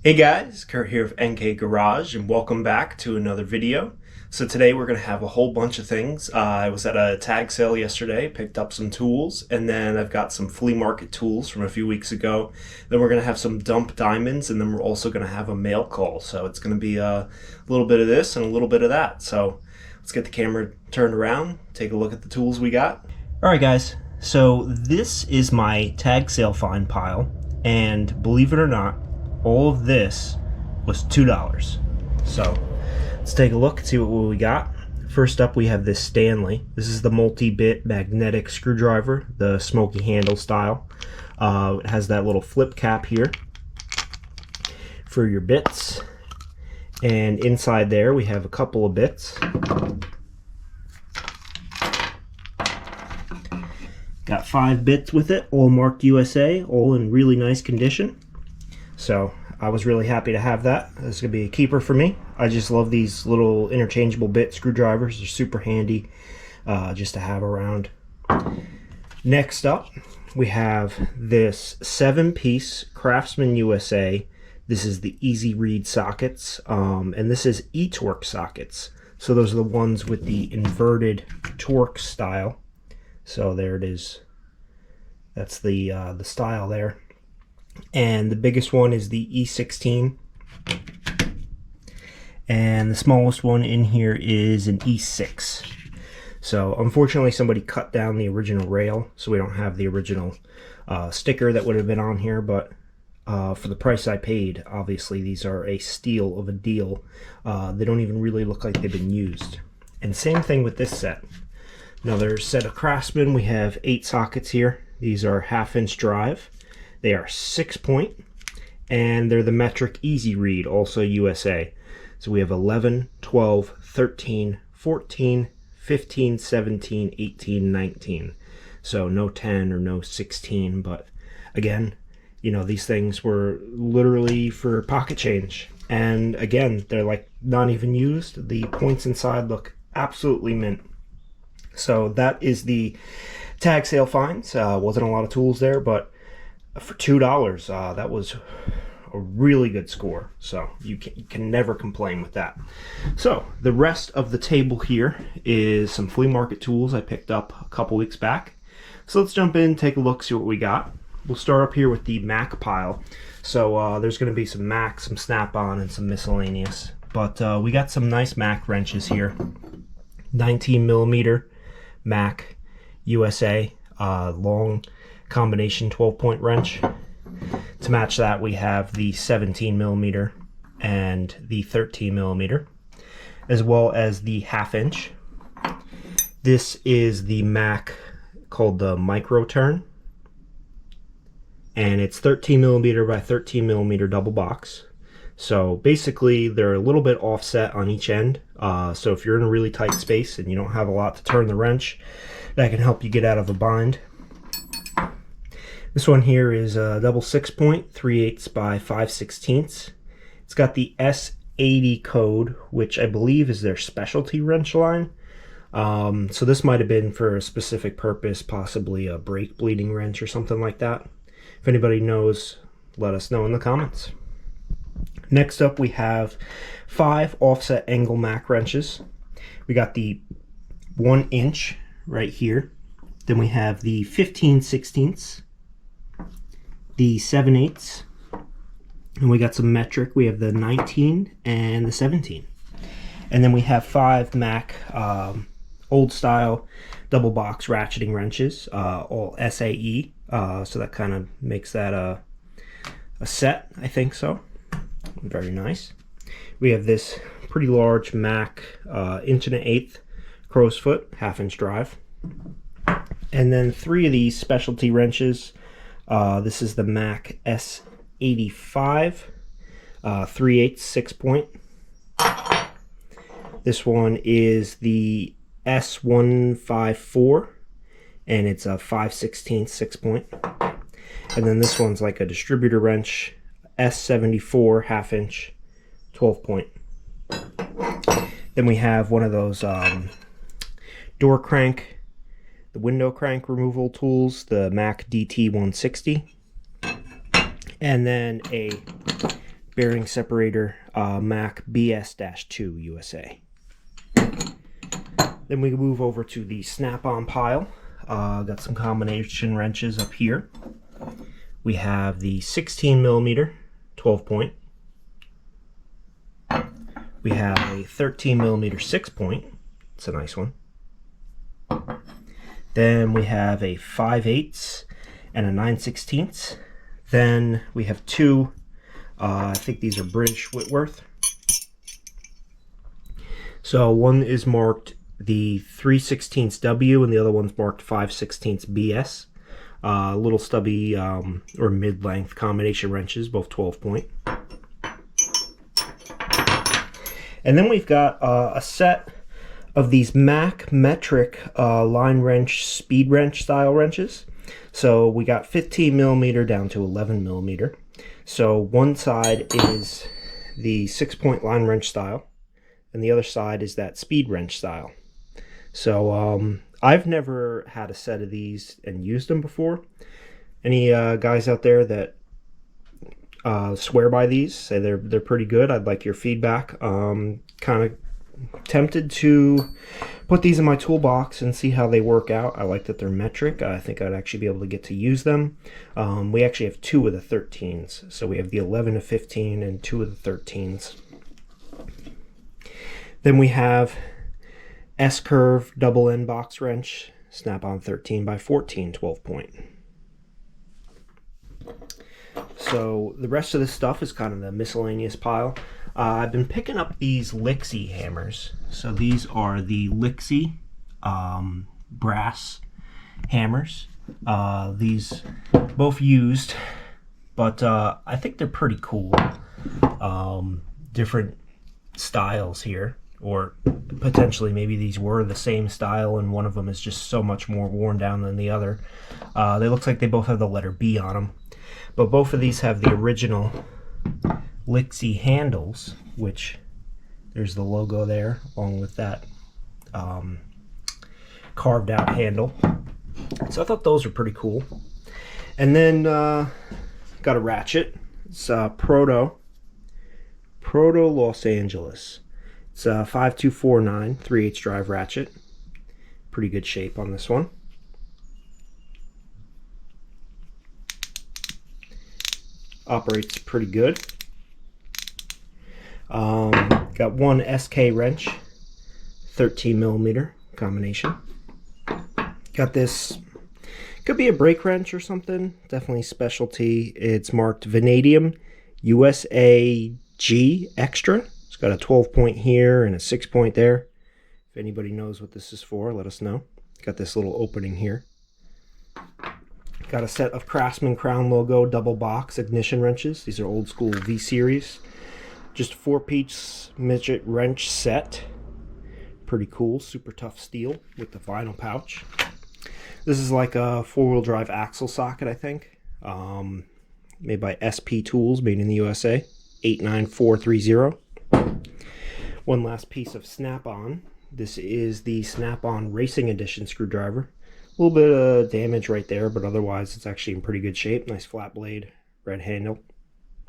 Hey guys, Kurt here of NK Garage and welcome back to another video. So today we're going to have a whole bunch of things. I was at a tag sale yesterday, picked up some tools, and then I've got some flea market tools from a few weeks ago. Then we're going to have some dump diamonds, and then we're also going to have a mail call. So it's going to be a little bit of this and a little bit of that. So let's get the camera turned around, take a look at the tools we got. Alright guys, so this is my tag sale find pile, and believe it or not, all of this was $2. So let's take a look and see what we got. First up, we have this Stanley. This is the multi-bit magnetic screwdriver, the smoky handle style. It has that little flip cap here for your bits, and inside there we have a couple of bits. Got 5 bits with it, all marked USA, all in really nice condition. So I was really happy to have that. This is going to be a keeper for me. I just love these little interchangeable bit screwdrivers. They're super handy just to have around. Next up, we have this 7-piece Craftsman USA. This is the Easy Read sockets, and this is e-torque sockets. So those are the ones with the inverted torque style. So there it is. That's the style there. And the biggest one is the E16, and the smallest one in here is an E6. So unfortunately somebody cut down the original rail, so we don't have the original sticker that would have been on here, but for the price I paid, obviously these are a steal of a deal. They don't even really look like they've been used. And same thing with this set. Another set of Craftsman. We have 8 sockets here. These are 1/2-inch drive. They are 6-point, and they're the metric Easy Read, also USA. So we have 11, 12, 13, 14, 15, 17, 18, 19. So no 10 or no 16, but again, you know, these things were literally for pocket change. And again, they're like not even used. The points inside look absolutely mint. So that is the tag sale finds. Wasn't a lot of tools there, but for $2, that was a really good score. So you can never complain with that. So the rest of the table here is some flea market tools I picked up a couple weeks back. So let's jump in, take a look, see what we got. We'll start up here with the Mac pile. So there's going to be some Mac, some Snap-on, and some miscellaneous. But we got some nice Mac wrenches here. 19mm Mac USA, long combination 12-point wrench. To match that, we have the 17mm and the 13mm, as well as the 1/2-inch. This is the Mac called the Micro Turn, and it's 13mm by 13mm double box. So basically they're a little bit offset on each end, so if you're in a really tight space and you don't have a lot to turn the wrench, that can help you get out of a bind. This one here is a double 6-point, 3/8 by 5/16. It's got the S80 code, which I believe is their specialty wrench line. So this might have been for a specific purpose, possibly a brake bleeding wrench or something like that. If anybody knows, let us know in the comments. Next up, we have 5 offset angle Mac wrenches. We got the 1-inch right here. Then we have the 15/16, the 7/8, and we got some metric. We have the 19 and the 17. And then we have 5 Mac old style double box ratcheting wrenches, all SAE. So that kind of makes that a set, I think so. Very nice. We have this pretty large Mac 1/8 crow's foot 1/2-inch drive. And then 3 of these specialty wrenches. This is the Mac S85 3/8 6-point. This one is the S154, and it's a 5/16 6-point. And then this one's like a distributor wrench, S74 1/2-inch 12-point. Then we have one of those door crank, the window crank removal tools, the Mac DT160. And then a bearing separator, Mac BS-2 USA. Then we move over to the snap-on pile. Got some combination wrenches up here. We have the 16 millimeter 12-point. We have a 13 millimeter 6-point. It's a nice one. Then we have a 5/8 and a 9/16. Then we have two, I think these are British Whitworth. So one is marked the 3/16 W and the other one's marked 5/16 BS. Little stubby or mid-length combination wrenches, both 12-point. And then we've got a set of these Mac metric line wrench, speed wrench style wrenches. So we got 15 millimeter down to 11 millimeter. So one side is the 6-point line wrench style, and the other side is that speed wrench style. So I've never had a set of these and used them before. Any guys out there that swear by these, say they're pretty good, I'd like your feedback. Kind of tempted to put these in my toolbox and see how they work out. I like that they're metric. I think I'd actually be able to get to use them. We actually have two of the 13s. So we have the 11 to 15 and two of the 13s. Then we have S-curve double end box wrench, snap-on 13x14 12-point. So the rest of this stuff is kind of the miscellaneous pile. I've been picking up these Lixie hammers. So these are the Lixie brass hammers. These both used, but I think they're pretty cool. Different styles here, or potentially maybe these were the same style and one of them is just so much more worn down than the other. They look like they both have the letter B on them, but both of these have the original Lixie handles, which there's the logo there along with that carved out handle. So I thought those were pretty cool. And then got a ratchet. It's Proto Los Angeles. It's a 5249 3/8 drive ratchet. Pretty good shape on this one. Operates pretty good. Got one SK wrench, 13 millimeter combination. Got this, could be a brake wrench or something, definitely specialty. It's marked Vanadium USAG Extra. It's got a 12-point here and a 6-point there. If anybody knows what this is for, let us know. Got this little opening here. Got a set of Craftsman Crown logo double box ignition wrenches. These are old school V-series. Just a 4-piece midget wrench set. Pretty cool, super tough steel with the vinyl pouch. This is like a 4-wheel drive axle socket, I think. Made by SP Tools, made in the USA. 89430. One last piece of snap-on. This is the snap-on Racing Edition screwdriver. A little bit of damage right there, but otherwise it's actually in pretty good shape. Nice flat blade, red handle.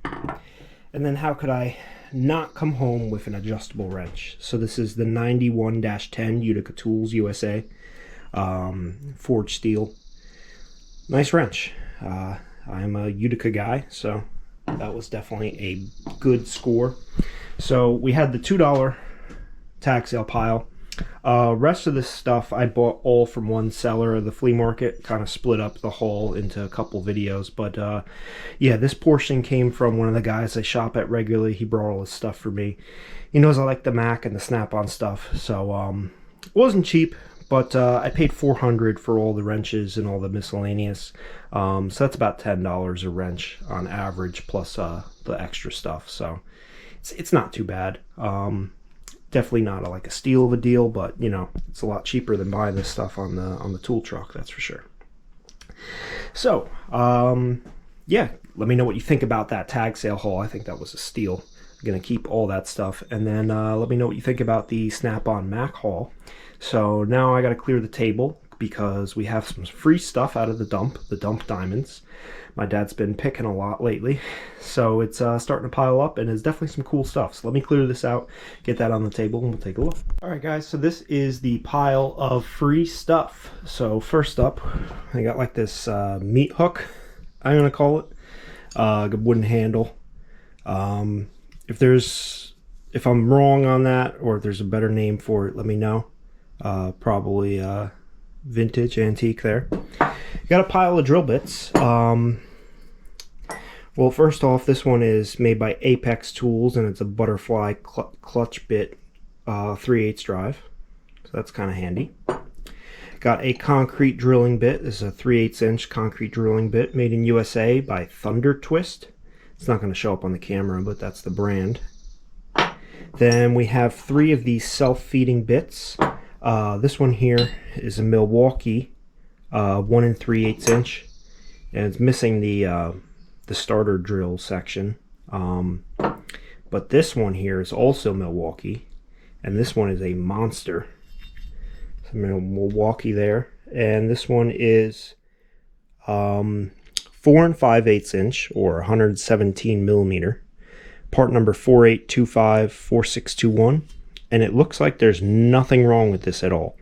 And then how could I not come home with an adjustable wrench? So this is the 91-10 Utica Tools USA. Forged steel. Nice wrench. I'm a Utica guy, so that was definitely a good score. So we had the $2 tag sale pile. Rest of this stuff I bought all from one seller of the flea market. Kind of split up the haul into a couple videos, but yeah, this portion came from one of the guys I shop at regularly. He brought all his stuff for me. He knows I like the Mac and the snap-on stuff, so it wasn't cheap, but I paid $400 for all the wrenches and all the miscellaneous. So that's about $10 a wrench on average, plus the extra stuff. So it's not too bad. Definitely not like a steal of a deal, but you know, it's a lot cheaper than buying this stuff on the tool truck, that's for sure. So yeah, let me know what you think about that tag sale haul. I think that was a steal. I'm gonna keep all that stuff, and then let me know what you think about the Snap-on Mac haul. So now I got to clear the table because we have some free stuff out of the dump diamonds. My dad's been picking a lot lately, so it's starting to pile up, and it's definitely some cool stuff. So let me clear this out, get that on the table, and we'll take a look. Alright guys, so this is the pile of free stuff. So first up, I got like this meat hook, I'm going to call it. A wooden handle. If I'm wrong on that, or if there's a better name for it, let me know. Probably vintage, antique there. Got a pile of drill bits. Well, first off, this one is made by Apex Tools, and it's a butterfly clutch bit 3/8 drive. So that's kind of handy. Got a concrete drilling bit. This is a 3/8 inch concrete drilling bit made in USA by Thunder Twist. It's not going to show up on the camera, but that's the brand. Then we have 3 of these self-feeding bits. This one here is a Milwaukee 1 3/8 inch, and it's missing the starter drill section. But this one here is also Milwaukee, and this one is a monster. So Milwaukee there, and this one is 4 5/8 inch, or 117 millimeter. Part number 48254621, and it looks like there's nothing wrong with this at all.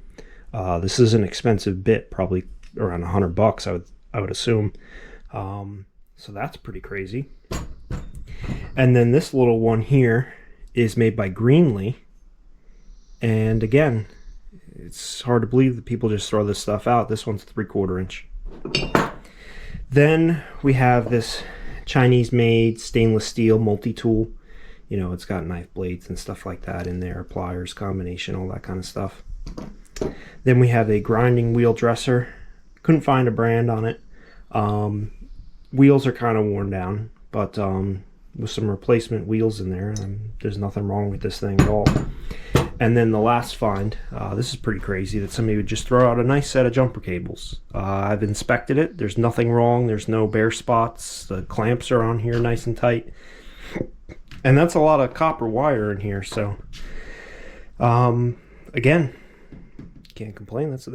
This is an expensive bit, probably around $100 I would assume. So that's pretty crazy. And then this little one here is made by Greenlee, and again, it's hard to believe that people just throw this stuff out. This one's 3/4 inch. Then we have this Chinese made stainless steel multi-tool. You know, it's got knife blades and stuff like that in there, pliers, combination, all that kind of stuff. Then we have a grinding wheel dresser. Couldn't find a brand on it. Wheels are kind of worn down, but with some replacement wheels in there, there's nothing wrong with this thing at all. And then the last find, this is pretty crazy, that somebody would just throw out a nice set of jumper cables. I've inspected it. There's nothing wrong. There's no bare spots. The clamps are on here nice and tight. And that's a lot of copper wire in here. So, again, can't complain. That's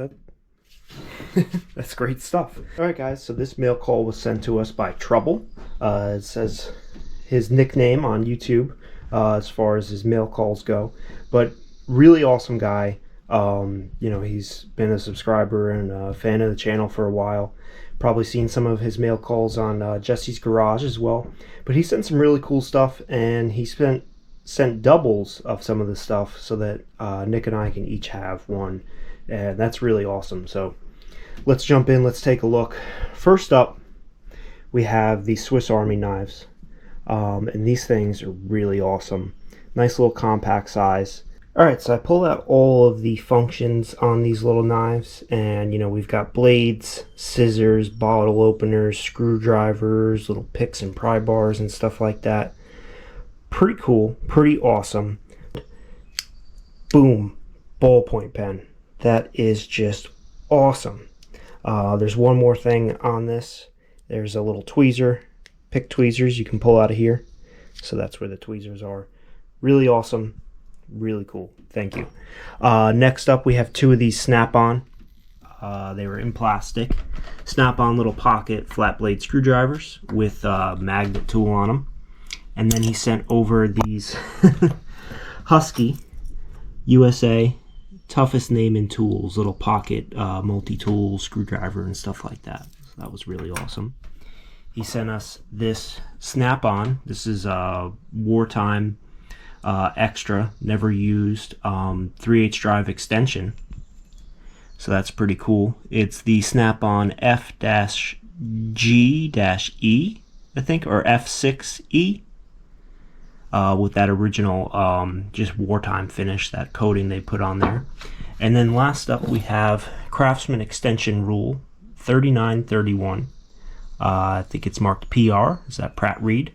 great stuff. Alright guys, so this mail call was sent to us by Trouble. It says his nickname on YouTube as far as his mail calls go. But really awesome guy. You know, he's been a subscriber and a fan of the channel for a while. Probably seen some of his mail calls on Jesse's Garage as well. But he sent some really cool stuff, and he sent doubles of some of the stuff so that Nick and I can each have one. And that's really awesome. So let's jump in, let's take a look. First up, we have the Swiss Army knives. And these things are really awesome. Nice little compact size. Alright, so I pulled out all of the functions on these little knives, and you know, we've got blades, scissors, bottle openers, screwdrivers, little picks and pry bars and stuff like that. Pretty cool, pretty awesome. Boom, ballpoint pen. That is just awesome. There's one more thing on this. There's a little tweezer, pick tweezers you can pull out of here. So that's where the tweezers are. Really awesome. Really cool. Thank you. Next up, we have 2 of these Snap-on. They were in plastic. Snap-on little pocket flat blade screwdrivers with magnet tool on them. And then he sent over these Husky USA toughest name in tools, little pocket multi-tool screwdriver and stuff like that. So that was really awesome. He sent us this Snap-on. This is a wartime extra, never used 3/8 drive extension. So that's pretty cool. It's the Snap-on F-G-E, I think, or F6E, with that original just wartime finish, that coating they put on there. And then last up, we have Craftsman Extension Rule 3931. I think it's marked PR. Is that Pratt Reed?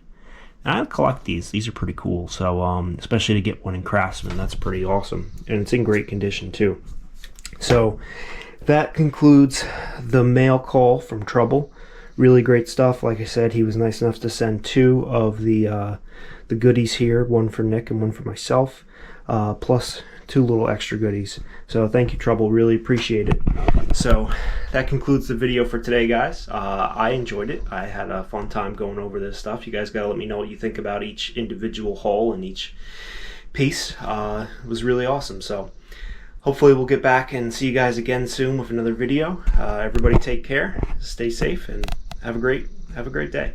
And I collect these. These are pretty cool. So especially to get one in Craftsman, that's pretty awesome. And it's in great condition too. So that concludes the mail call from Trouble. Really great stuff. Like I said, he was nice enough to send 2 of the the goodies here, one for Nick and one for myself, plus 2 little extra goodies. So thank you, Trouble, really appreciate it. So that concludes the video for today, guys. I enjoyed it. I had a fun time going over this stuff. You guys gotta let me know what you think about each individual haul and each piece. It was really awesome. So hopefully we'll get back and see you guys again soon with another video. Everybody take care, stay safe, and have a great day.